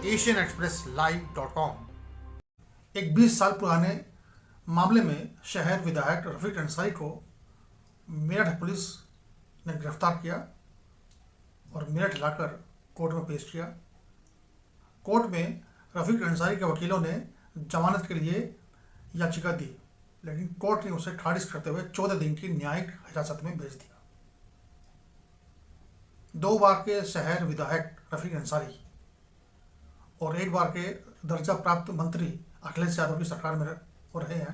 asianexpresslive.com। एक 20 साल पुराने मामले में शहर विधायक रफीक अंसारी को मेरठ पुलिस ने गिरफ्तार किया और मेरठ लाकर कोर्ट में पेश किया। कोर्ट में रफीक अंसारी के वकीलों ने जमानत के लिए याचिका दी, लेकिन कोर्ट ने उसे खारिज करते हुए 14 दिन की न्यायिक हिरासत में भेज दिया। 2 बार के शहर विधायक रफीक अंसारी और 1 बार के दर्जा प्राप्त मंत्री अखिलेश यादव की सरकार में हो रहे हैं।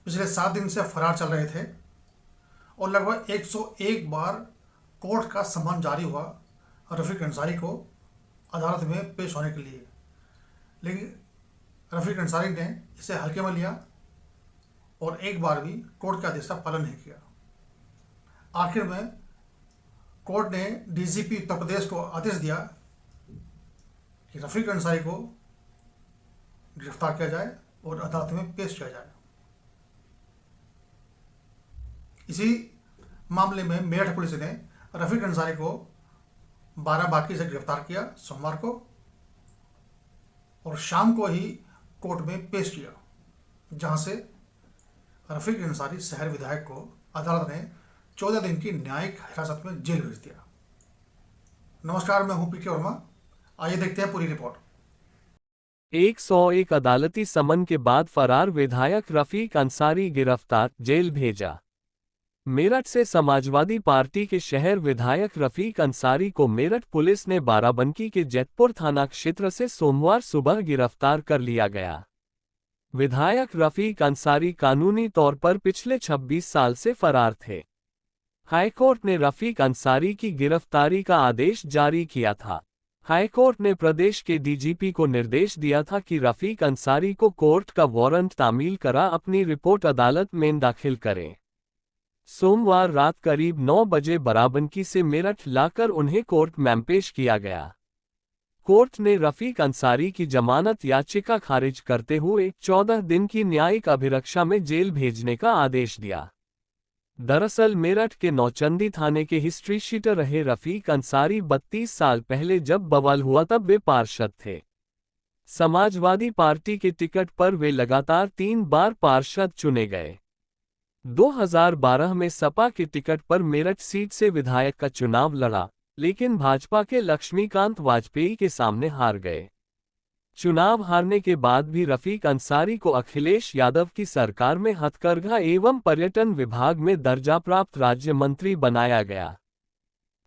पिछले 7 दिन से फरार चल रहे थे और लगभग 101 बार कोर्ट का सम्मन जारी हुआ रफीक अंसारी को अदालत में पेश होने के लिए, लेकिन रफीक अंसारी ने इसे हल्के में लिया और 1 बार भी कोर्ट के आदेश का पालन नहीं किया। आखिर में कोर्ट ने डीजीपी उत्तर प्रदेश को आदेश दिया कि रफीक अंसारी को गिरफ्तार किया जाए और अदालत में पेश किया जाए। इसी मामले में मेरठ पुलिस ने रफीक अंसारी को बाराबांकी से गिरफ्तार किया सोमवार को और शाम को ही कोर्ट में पेश किया, जहां से रफीक अंसारी शहर विधायक को अदालत ने 14 दिन की न्यायिक हिरासत में जेल भेज दिया। नमस्कार, मैं हूं पीके वर्मा। आइए देखते हैं पूरी रिपोर्ट। 101 अदालती समन के बाद फरार विधायक रफीक अंसारी गिरफ्तार, जेल भेजा। मेरठ से समाजवादी पार्टी के शहर विधायक रफीक अंसारी को मेरठ पुलिस ने बाराबंकी के जैतपुर थाना क्षेत्र से सोमवार सुबह गिरफ्तार कर लिया गया। विधायक रफीक अंसारी कानूनी तौर पर पिछले 26 साल से फरार थे। हाईकोर्ट ने रफीक अंसारी की गिरफ्तारी का आदेश जारी किया था। हाईकोर्ट ने प्रदेश के डीजीपी को निर्देश दिया था कि रफीक अंसारी को कोर्ट का वारंट तामील करा अपनी रिपोर्ट अदालत में दाखिल करें। सोमवार रात करीब 9 बजे बाराबंकी से मेरठ लाकर उन्हें कोर्ट में पेश किया गया। कोर्ट ने रफीक अंसारी की जमानत याचिका खारिज करते हुए 14 दिन की न्यायिक अभिरक्षा में जेल भेजने का आदेश दिया। दरअसल मेरठ के नौचंदी थाने के हिस्ट्री शीटर रहे रफीक अंसारी 32 साल पहले जब बवाल हुआ तब वे पार्षद थे। समाजवादी पार्टी के टिकट पर वे लगातार 3 बार पार्षद चुने गए। 2012 में सपा के टिकट पर मेरठ सीट से विधायक का चुनाव लड़ा, लेकिन भाजपा के लक्ष्मीकांत वाजपेयी के सामने हार गए। चुनाव हारने के बाद भी रफीक अंसारी को अखिलेश यादव की सरकार में हथकरघा एवं पर्यटन विभाग में दर्जा प्राप्त राज्य मंत्री बनाया गया।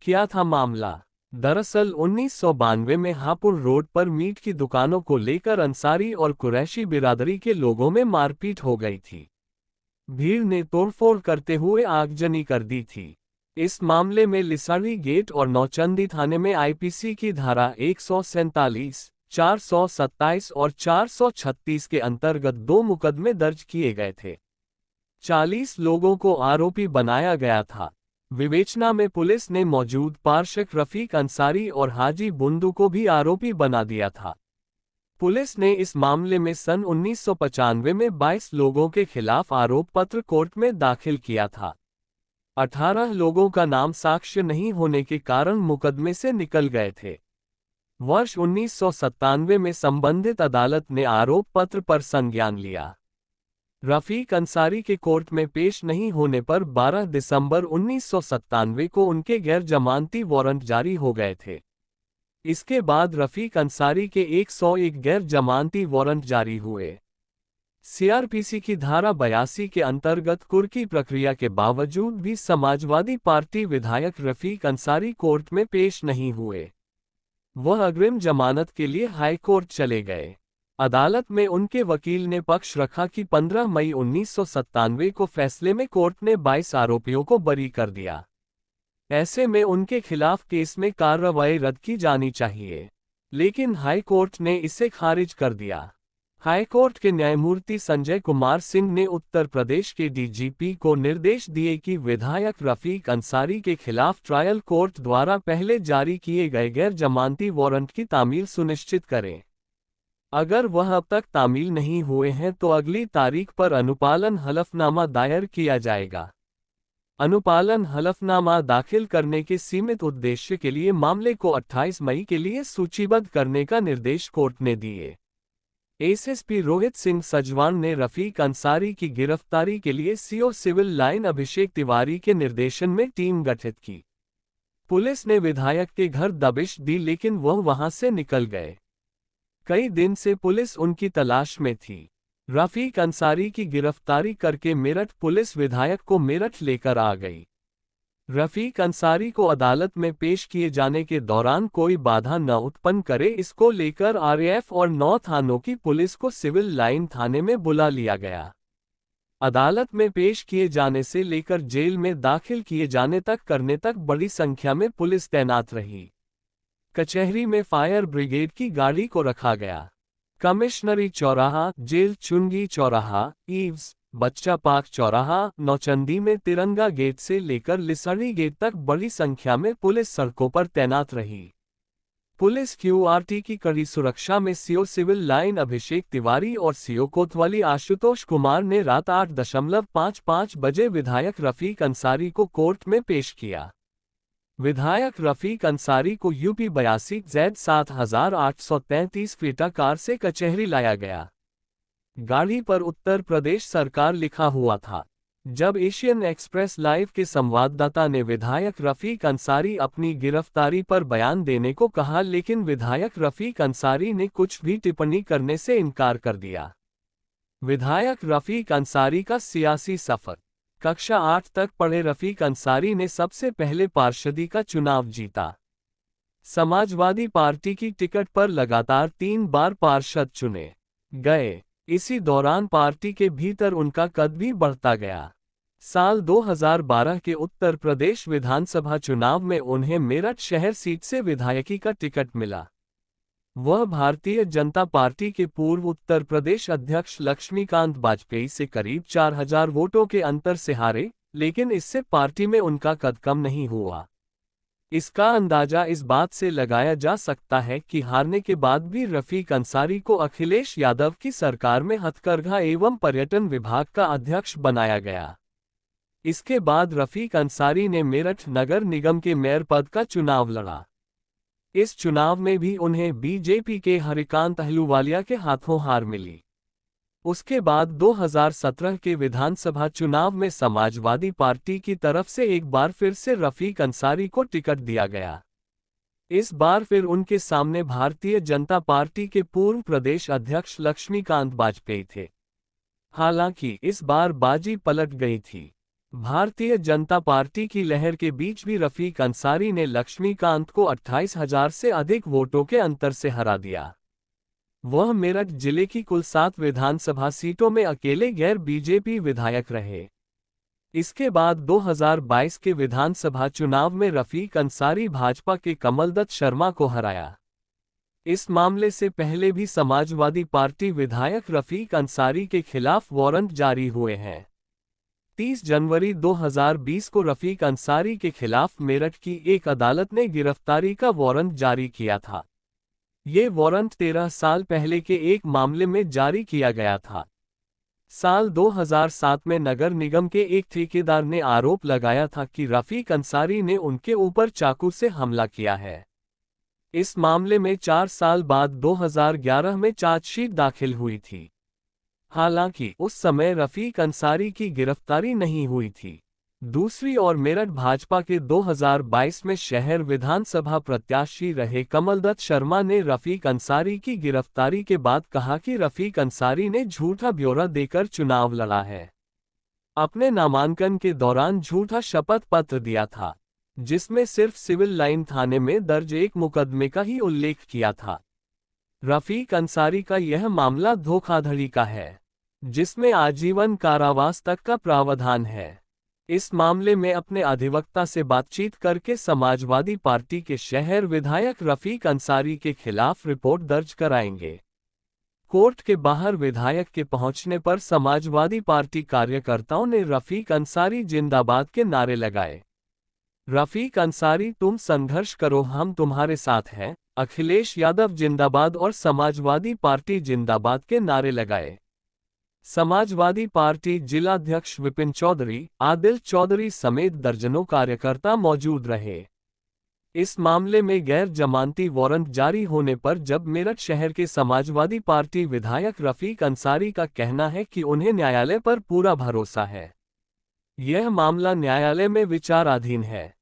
क्या था मामला? दरअसल 1992 में हापुड़ रोड पर मीट की दुकानों को लेकर अंसारी और कुरैशी बिरादरी के लोगों में मारपीट हो गई थी। भीड़ ने तोड़फोड़ करते हुए आगजनी कर दी थी। इस मामले में लिसाड़ी गेट और नौचंदी थाने में आईपीसी की धारा 147, 427 और 436 के अंतर्गत 2 मुकदमे दर्ज किए गए थे। 40 लोगों को आरोपी बनाया गया था। विवेचना में पुलिस ने मौजूद पार्षद रफीक अंसारी और हाजी बुंदू को भी आरोपी बना दिया था। पुलिस ने इस मामले में सन 1995 में 22 लोगों के खिलाफ आरोप पत्र कोर्ट में दाखिल किया था। 18 लोगों का नाम साक्ष्य नहीं होने के कारण मुकदमे से निकल गए थे। वर्ष 1997 में संबंधित अदालत ने आरोप पत्र पर संज्ञान लिया। रफीक अंसारी के कोर्ट में पेश नहीं होने पर 12 दिसंबर 1997 को उनके गैर जमानती वारंट जारी हो गए थे। इसके बाद रफीक अंसारी के 101 गैर जमानती वारंट जारी हुए। सीआरपीसी की धारा 82 के अंतर्गत कुर्की प्रक्रिया के बावजूद भी समाजवादी पार्टी विधायक रफीक अंसारी कोर्ट में पेश नहीं हुए। वह अग्रिम जमानत के लिए हाईकोर्ट चले गए। अदालत में उनके वकील ने पक्ष रखा कि 15 मई 1997 को फैसले में कोर्ट ने 22 आरोपियों को बरी कर दिया। ऐसे में उनके खिलाफ केस में कार्रवाई रद्द की जानी चाहिए, लेकिन हाईकोर्ट ने इसे खारिज कर दिया। हाईकोर्ट के न्यायमूर्ति संजय कुमार सिंह ने उत्तर प्रदेश के डीजीपी को निर्देश दिए कि विधायक रफीक अंसारी के खिलाफ ट्रायल कोर्ट द्वारा पहले जारी किए गए गैर जमानती वारंट की तामील सुनिश्चित करें। अगर वह अब तक तामील नहीं हुए हैं तो अगली तारीख पर अनुपालन हलफनामा दायर किया जाएगा। अनुपालन हलफनामा दाखिल करने के सीमित उद्देश्य के लिए मामले को 28 मई के लिए सूचीबद्ध करने का निर्देश कोर्ट ने दिए। एसएसपी रोहित सिंह सजवान ने रफीक अंसारी की गिरफ्तारी के लिए CO civil line Abhishek Tiwari के निर्देशन में टीम गठित की। पुलिस ने विधायक के घर दबिश दी लेकिन वह वहां से निकल गए। कई दिन से पुलिस उनकी तलाश में थी। रफीक अंसारी की गिरफ्तारी करके मेरठ पुलिस विधायक को मेरठ लेकर आ गई। रफीक अंसारी को अदालत में पेश किए जाने के दौरान कोई बाधा न उत्पन्न करे, इसको लेकर आरएएफ और 9 थानों की पुलिस को सिविल लाइन थाने में बुला लिया गया। अदालत में पेश किए जाने से लेकर जेल में दाखिल किए जाने तक करने तक बड़ी संख्या में पुलिस तैनात रही। कचहरी में फायर ब्रिगेड की गाड़ी को रखा गया। कमिश्नरी चौराहा, जेल चुंगी चौराहा, ईव्स, बच्चा पार्क चौराहा, नौचंदी में तिरंगा गेट से लेकर लिसड़ी गेट तक बड़ी संख्या में पुलिस सड़कों पर तैनात रही। पुलिस क्यूआरटी की कड़ी सुरक्षा में CO civil line Abhishek Tiwari और सीओ कोतवाली आशुतोष कुमार ने रात 8:55 बजे विधायक रफीक अंसारी को कोर्ट में पेश किया। विधायक रफीक अंसारी को यूपी 82Z 7833 क्रेटा कार से कचहरी लाया गया। गाड़ी पर उत्तर प्रदेश सरकार लिखा हुआ था। जब एशियन एक्सप्रेस लाइव के संवाददाता ने विधायक रफीक अंसारी अपनी गिरफ्तारी पर बयान देने को कहा, लेकिन विधायक रफीक अंसारी ने कुछ भी टिप्पणी करने से इनकार कर दिया। विधायक रफीक अंसारी का सियासी सफर। कक्षा 8 तक पढ़े रफीक अंसारी ने सबसे पहले पार्षदी का चुनाव जीता। समाजवादी पार्टी की टिकट पर लगातार 3 बार पार्षद चुने गए। इसी दौरान पार्टी के भीतर उनका कद भी बढ़ता गया। साल 2012 के उत्तर प्रदेश विधानसभा चुनाव में उन्हें मेरठ शहर सीट से विधायकी का टिकट मिला। वह भारतीय जनता पार्टी के पूर्व उत्तर प्रदेश अध्यक्ष लक्ष्मीकांत वाजपेयी से करीब 4000 वोटों के अंतर से हारे, लेकिन इससे पार्टी में उनका कद कम नहीं हुआ। इसका अंदाजा इस बात से लगाया जा सकता है कि हारने के बाद भी रफीक अंसारी को अखिलेश यादव की सरकार में हथकरघा एवं पर्यटन विभाग का अध्यक्ष बनाया गया। इसके बाद रफीक अंसारी ने मेरठ नगर निगम के मेयर पद का चुनाव लड़ा। इस चुनाव में भी उन्हें बीजेपी के हरिकांत अहलूवालिया के हाथों हार मिली। उसके बाद 2017 के विधानसभा चुनाव में समाजवादी पार्टी की तरफ से एक बार फिर से रफीक अंसारी को टिकट दिया गया। इस बार फिर उनके सामने भारतीय जनता पार्टी के पूर्व प्रदेश अध्यक्ष लक्ष्मीकांत वाजपेयी थे। हालांकि इस बार बाजी पलट गई थी। भारतीय जनता पार्टी की लहर के बीच भी रफीक अंसारी ने लक्ष्मीकांत को 28,000 से अधिक वोटों के अंतर से हरा दिया। वह मेरठ जिले की कुल 7 विधानसभा सीटों में अकेले गैर बीजेपी विधायक रहे। इसके बाद 2022 के विधानसभा चुनाव में रफीक अंसारी भाजपा के कमलदत्त शर्मा को हराया। इस मामले से पहले भी समाजवादी पार्टी विधायक रफीक अंसारी के खिलाफ वारंट जारी हुए हैं। 30 जनवरी 2020 को रफीक अंसारी के खिलाफ मेरठ की एक अदालत ने गिरफ्तारी का वारंट जारी किया था। ये वारंट 13 साल पहले के एक मामले में जारी किया गया था। साल 2007 में नगर निगम के एक ठेकेदार ने आरोप लगाया था कि रफीक अंसारी ने उनके ऊपर चाकू से हमला किया है। इस मामले में 4 साल बाद 2011 में चार्जशीट दाखिल हुई थी। हालांकि उस समय रफीक अंसारी की गिरफ्तारी नहीं हुई थी। दूसरी ओर मेरठ भाजपा के 2022 में शहर विधानसभा प्रत्याशी रहे कमलदत्त शर्मा ने रफीक अंसारी की गिरफ्तारी के बाद कहा कि रफीक अंसारी ने झूठा ब्यौरा देकर चुनाव लड़ा है। अपने नामांकन के दौरान झूठा शपथ पत्र दिया था, जिसमें सिर्फ सिविल लाइन थाने में दर्ज एक मुकदमे का ही उल्लेख किया था। रफीक अंसारी का यह मामला धोखाधड़ी का है, जिसमें आजीवन कारावास तक का प्रावधान है। इस मामले में अपने अधिवक्ता से बातचीत करके समाजवादी पार्टी के शहर विधायक रफीक अंसारी के खिलाफ रिपोर्ट दर्ज कराएंगे। कोर्ट के बाहर विधायक के पहुंचने पर समाजवादी पार्टी कार्यकर्ताओं ने रफीक अंसारी जिंदाबाद के नारे लगाए। रफीक अंसारी तुम संघर्ष करो, हम तुम्हारे साथ हैं, अखिलेश यादव जिंदाबाद और समाजवादी पार्टी जिंदाबाद के नारे लगाए। समाजवादी पार्टी जिलाध्यक्ष विपिन चौधरी, आदिल चौधरी समेत दर्जनों कार्यकर्ता मौजूद रहे। इस मामले में गैर जमानती वारंट जारी होने पर जब मेरठ शहर के समाजवादी पार्टी विधायक रफीक अंसारी का कहना है कि उन्हें न्यायालय पर पूरा भरोसा है। यह मामला न्यायालय में विचाराधीन है।